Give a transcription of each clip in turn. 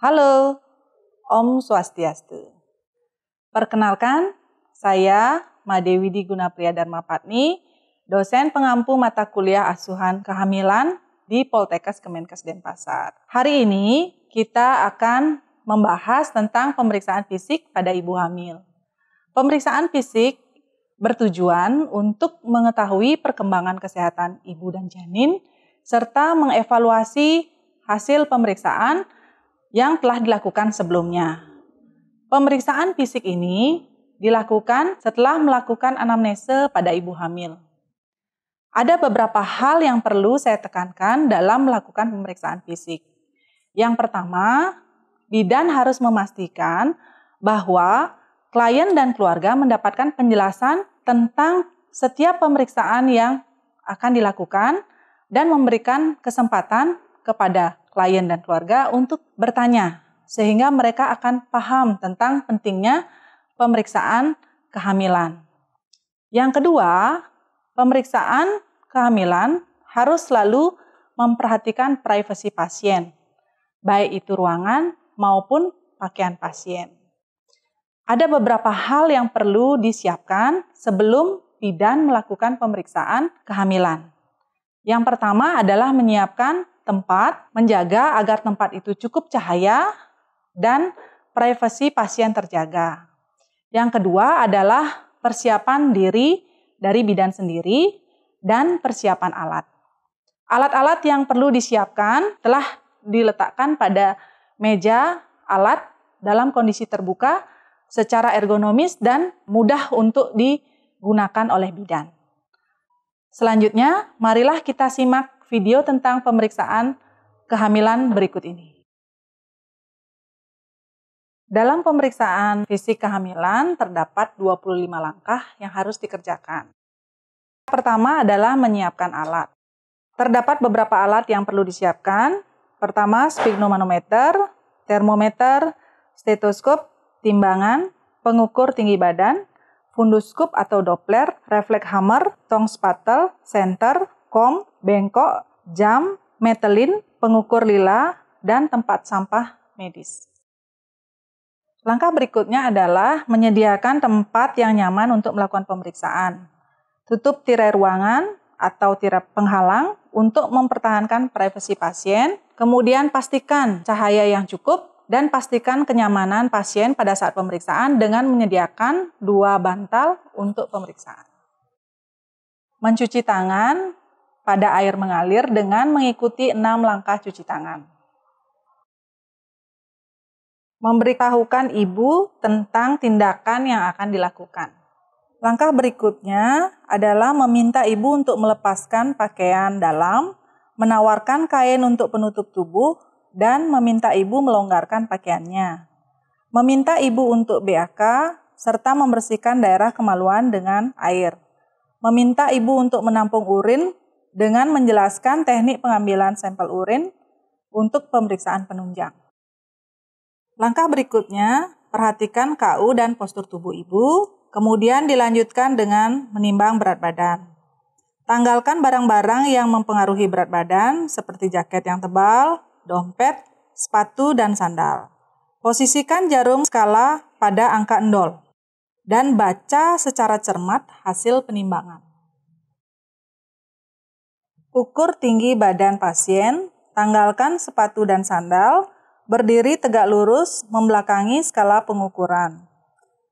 Halo, Om Swastiastu. Perkenalkan, saya Madewi Gunapriya Dharmapatni, dosen pengampu mata kuliah asuhan kehamilan di Poltekkes Kemenkes Denpasar. Hari ini kita akan membahas tentang pemeriksaan fisik pada ibu hamil. Pemeriksaan fisik bertujuan untuk mengetahui perkembangan kesehatan ibu dan janin, serta mengevaluasi hasil pemeriksaan yang telah dilakukan sebelumnya. Pemeriksaan fisik ini dilakukan setelah melakukan anamnese pada ibu hamil. Ada beberapa hal yang perlu saya tekankan dalam melakukan pemeriksaan fisik. Yang pertama, bidan harus memastikan bahwa klien dan keluarga mendapatkan penjelasan tentang setiap pemeriksaan yang akan dilakukan dan memberikan kesempatan kepada klien dan keluarga untuk bertanya, sehingga mereka akan paham tentang pentingnya pemeriksaan kehamilan. Yang kedua, pemeriksaan kehamilan harus selalu memperhatikan privasi pasien, baik itu ruangan maupun pakaian pasien. Ada beberapa hal yang perlu disiapkan sebelum bidan melakukan pemeriksaan kehamilan. Yang pertama adalah menyiapkan tempat, menjaga agar tempat itu cukup cahaya dan privasi pasien terjaga. Yang kedua adalah persiapan diri dari bidan sendiri dan persiapan alat. Alat-alat yang perlu disiapkan telah diletakkan pada meja alat dalam kondisi terbuka secara ergonomis dan mudah untuk digunakan oleh bidan. Selanjutnya, marilah kita simak video tentang pemeriksaan kehamilan berikut ini. Dalam pemeriksaan fisik kehamilan terdapat 25 langkah yang harus dikerjakan. Pertama adalah menyiapkan alat. Terdapat beberapa alat yang perlu disiapkan. Pertama, sphygmomanometer, termometer, stetoskop, timbangan, pengukur tinggi badan, funduskop atau Doppler, refleks hammer, tong spatel, senter, kom, bengkok, jam, metelin, pengukur lila, dan tempat sampah medis. Langkah berikutnya adalah menyediakan tempat yang nyaman untuk melakukan pemeriksaan. Tutup tirai ruangan atau tirai penghalang untuk mempertahankan privasi pasien. Kemudian pastikan cahaya yang cukup dan pastikan kenyamanan pasien pada saat pemeriksaan dengan menyediakan 2 bantal untuk pemeriksaan. Mencuci tangan pada air mengalir dengan mengikuti 6 langkah cuci tangan. Memberitahukan ibu tentang tindakan yang akan dilakukan. Langkah berikutnya adalah meminta ibu untuk melepaskan pakaian dalam, menawarkan kain untuk penutup tubuh, dan meminta ibu melonggarkan pakaiannya. Meminta ibu untuk BAK, serta membersihkan daerah kemaluan dengan air. Meminta ibu untuk menampung urin dengan menjelaskan teknik pengambilan sampel urin untuk pemeriksaan penunjang. Langkah berikutnya, perhatikan KU dan postur tubuh ibu, kemudian dilanjutkan dengan menimbang berat badan. Tanggalkan barang-barang yang mempengaruhi berat badan seperti jaket yang tebal, dompet, sepatu, dan sandal. Posisikan jarum skala pada angka 0 dan baca secara cermat hasil penimbangan. Ukur tinggi badan pasien, tanggalkan sepatu dan sandal, berdiri tegak lurus membelakangi skala pengukuran.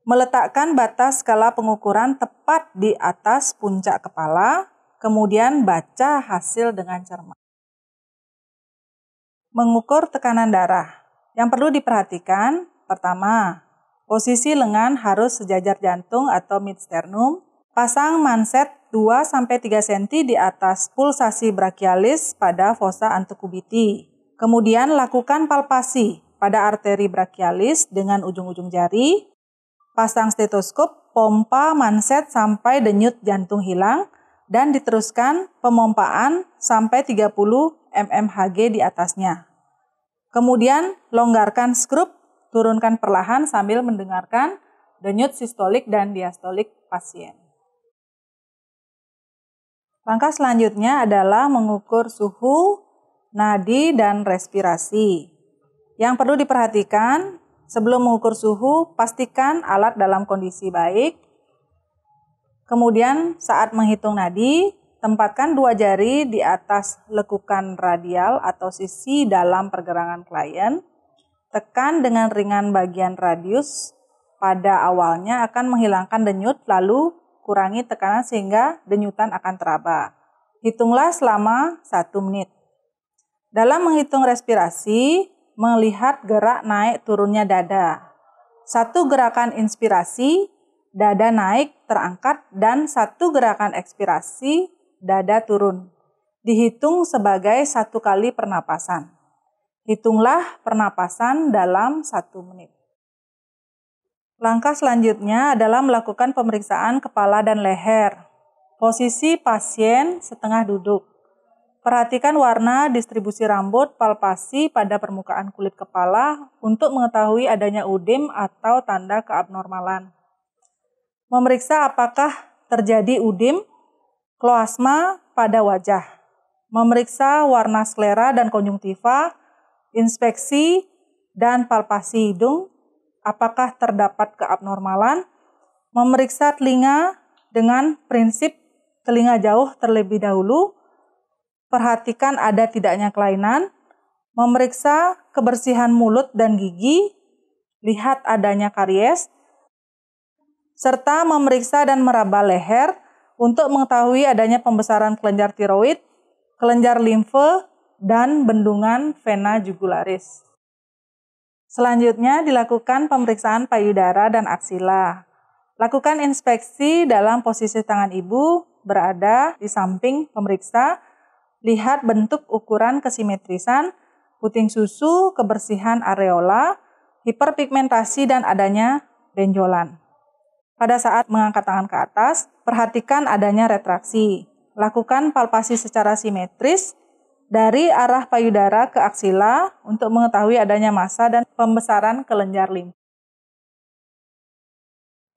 Meletakkan batas skala pengukuran tepat di atas puncak kepala, kemudian baca hasil dengan cermat. Mengukur tekanan darah. Yang perlu diperhatikan, pertama, posisi lengan harus sejajar jantung atau mid-sternum. Pasang manset 2-3 cm di atas pulsasi brachialis pada fossa antecubiti. Kemudian lakukan palpasi pada arteri brachialis dengan ujung-ujung jari. Pasang stetoskop, pompa manset sampai denyut jantung hilang, dan diteruskan pemompaan sampai 30 mmHg di atasnya. Kemudian longgarkan skrup, turunkan perlahan sambil mendengarkan denyut sistolik dan diastolik pasien. Langkah selanjutnya adalah mengukur suhu, nadi, dan respirasi. Yang perlu diperhatikan, sebelum mengukur suhu, pastikan alat dalam kondisi baik. Kemudian saat menghitung nadi, tempatkan 2 jari di atas lekukan radial atau sisi dalam pergelangan klien. Tekan dengan ringan bagian radius. Pada awalnya akan menghilangkan denyut, lalu kurangi tekanan sehingga denyutan akan teraba. Hitunglah selama 1 menit. Dalam menghitung respirasi, melihat gerak naik turunnya dada. 1 gerakan inspirasi, dada naik terangkat, dan 1 gerakan ekspirasi, dada turun. Dihitung sebagai 1 kali pernapasan. Hitunglah pernapasan dalam 1 menit. Langkah selanjutnya adalah melakukan pemeriksaan kepala dan leher. Posisi pasien setengah duduk. Perhatikan warna, distribusi rambut, palpasi pada permukaan kulit kepala untuk mengetahui adanya udim atau tanda keabnormalan. Memeriksa apakah terjadi udim, kloasma pada wajah. Memeriksa warna sklera dan konjungtiva, inspeksi dan palpasi hidung, apakah terdapat keabnormalan. Memeriksa telinga dengan prinsip telinga jauh terlebih dahulu. Perhatikan ada tidaknya kelainan, memeriksa kebersihan mulut dan gigi, lihat adanya karies, serta memeriksa dan meraba leher untuk mengetahui adanya pembesaran kelenjar tiroid, kelenjar limfe, dan bendungan vena jugularis. Selanjutnya dilakukan pemeriksaan payudara dan aksila. Lakukan inspeksi dalam posisi tangan ibu berada di samping pemeriksa. Lihat bentuk ukuran kesimetrisan, puting susu, kebersihan areola, hiperpigmentasi, dan adanya benjolan. Pada saat mengangkat tangan ke atas, perhatikan adanya retraksi. Lakukan palpasi secara simetris dari arah payudara ke aksila untuk mengetahui adanya massa dan pembesaran kelenjar limf.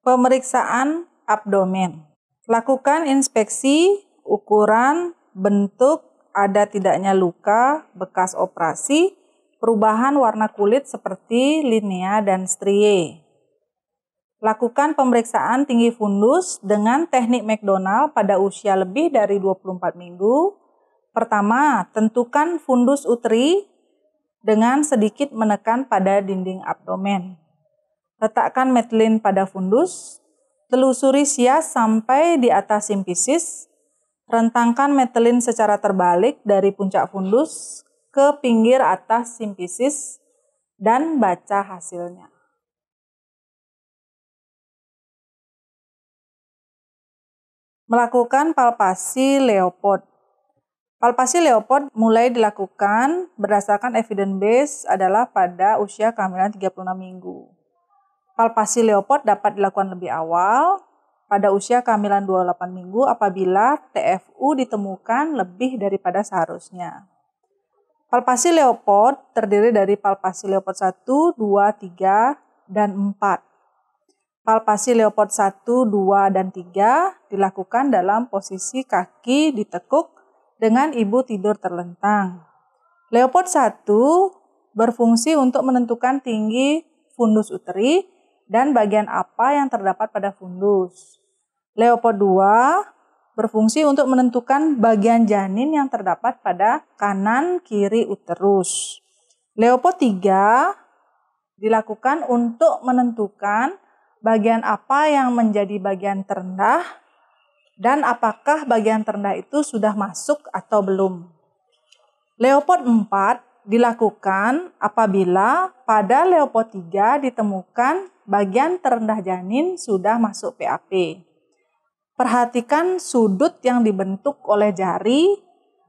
Pemeriksaan abdomen. Lakukan inspeksi, ukuran, bentuk, ada tidaknya luka, bekas operasi, perubahan warna kulit seperti linea dan strie. Lakukan pemeriksaan tinggi fundus dengan teknik McDonald pada usia lebih dari 24 minggu. Pertama, tentukan fundus uteri dengan sedikit menekan pada dinding abdomen. Letakkan metlin pada fundus, telusuri sias sampai di atas simfisis. Rentangkan metelin secara terbalik dari puncak fundus ke pinggir atas simfisis dan baca hasilnya. Melakukan palpasi Leopold. Palpasi Leopold mulai dilakukan berdasarkan evidence base adalah pada usia kehamilan 36 minggu. Palpasi Leopold dapat dilakukan lebih awal, pada usia kehamilan 28 minggu apabila TFU ditemukan lebih daripada seharusnya. Palpasi Leopold terdiri dari palpasi Leopold 1, 2, 3, dan 4. Palpasi Leopold 1, 2, dan 3 dilakukan dalam posisi kaki ditekuk dengan ibu tidur terlentang. Leopold 1 berfungsi untuk menentukan tinggi fundus uteri dan bagian apa yang terdapat pada fundus. Leopold 2 berfungsi untuk menentukan bagian janin yang terdapat pada kanan kiri uterus. Leopold 3 dilakukan untuk menentukan bagian apa yang menjadi bagian terendah dan apakah bagian terendah itu sudah masuk atau belum. Leopold 4 dilakukan apabila pada Leopold 3 ditemukan bagian terendah janin sudah masuk PAP. Perhatikan sudut yang dibentuk oleh jari,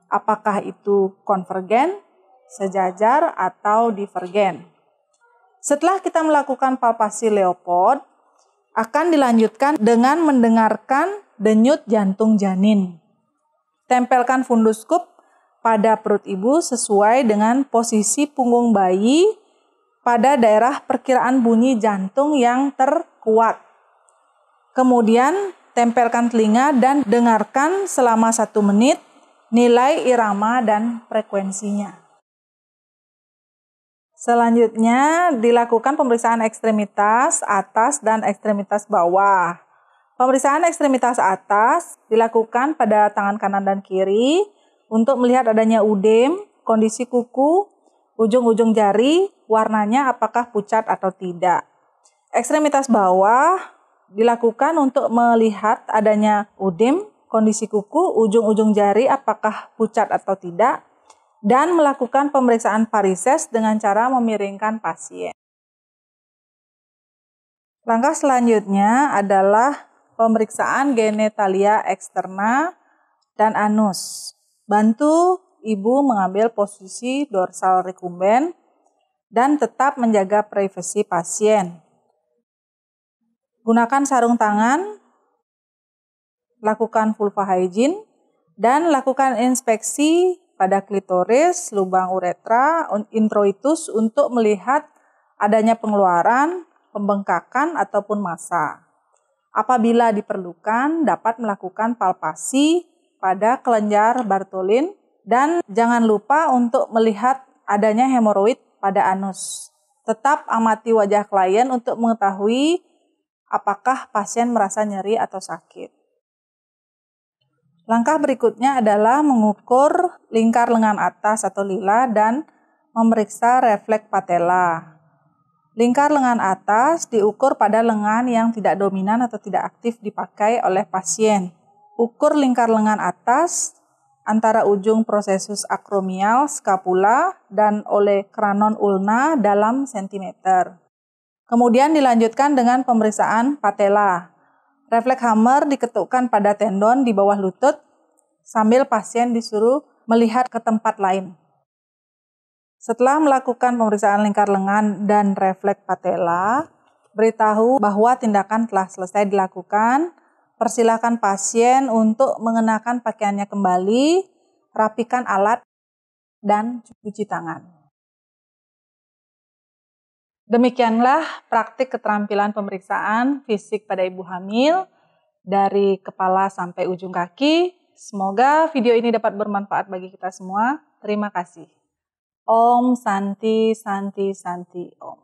apakah itu konvergen, sejajar, atau divergen. Setelah kita melakukan palpasi Leopold, akan dilanjutkan dengan mendengarkan denyut jantung janin. Tempelkan fundus cup pada perut ibu sesuai dengan posisi punggung bayi pada daerah perkiraan bunyi jantung yang terkuat. Kemudian tempelkan telinga dan dengarkan selama 1 menit nilai irama dan frekuensinya. Selanjutnya dilakukan pemeriksaan ekstremitas atas dan ekstremitas bawah. Pemeriksaan ekstremitas atas dilakukan pada tangan kanan dan kiri untuk melihat adanya udem, kondisi kuku, ujung-ujung jari, warnanya apakah pucat atau tidak. Ekstremitas bawah dilakukan untuk melihat adanya udem, kondisi kuku, ujung-ujung jari apakah pucat atau tidak, dan melakukan pemeriksaan varises dengan cara memiringkan pasien. Langkah selanjutnya adalah pemeriksaan genitalia eksterna dan anus. Bantu ibu mengambil posisi dorsal recumbens dan tetap menjaga privasi pasien. Gunakan sarung tangan, lakukan vulva hygiene, dan lakukan inspeksi pada klitoris, lubang uretra, introitus untuk melihat adanya pengeluaran, pembengkakan, ataupun massa. Apabila diperlukan, dapat melakukan palpasi pada kelenjar Bartholin dan jangan lupa untuk melihat adanya hemoroid pada anus. Tetap amati wajah klien untuk mengetahui apakah pasien merasa nyeri atau sakit. Langkah berikutnya adalah mengukur lingkar lengan atas atau lila dan memeriksa refleks patella. Lingkar lengan atas diukur pada lengan yang tidak dominan atau tidak aktif dipakai oleh pasien. Ukur lingkar lengan atas antara ujung prosesus acromial scapula dan olecranon ulna dalam sentimeter. Kemudian dilanjutkan dengan pemeriksaan patella. Refleks hammer diketukkan pada tendon di bawah lutut sambil pasien disuruh melihat ke tempat lain. Setelah melakukan pemeriksaan lingkar lengan dan refleks patella, beritahu bahwa tindakan telah selesai dilakukan. Persilakan pasien untuk mengenakan pakaiannya kembali, rapikan alat, dan cuci tangan. Demikianlah praktik keterampilan pemeriksaan fisik pada ibu hamil dari kepala sampai ujung kaki. Semoga video ini dapat bermanfaat bagi kita semua. Terima kasih. Om Santi Santi Santi Om.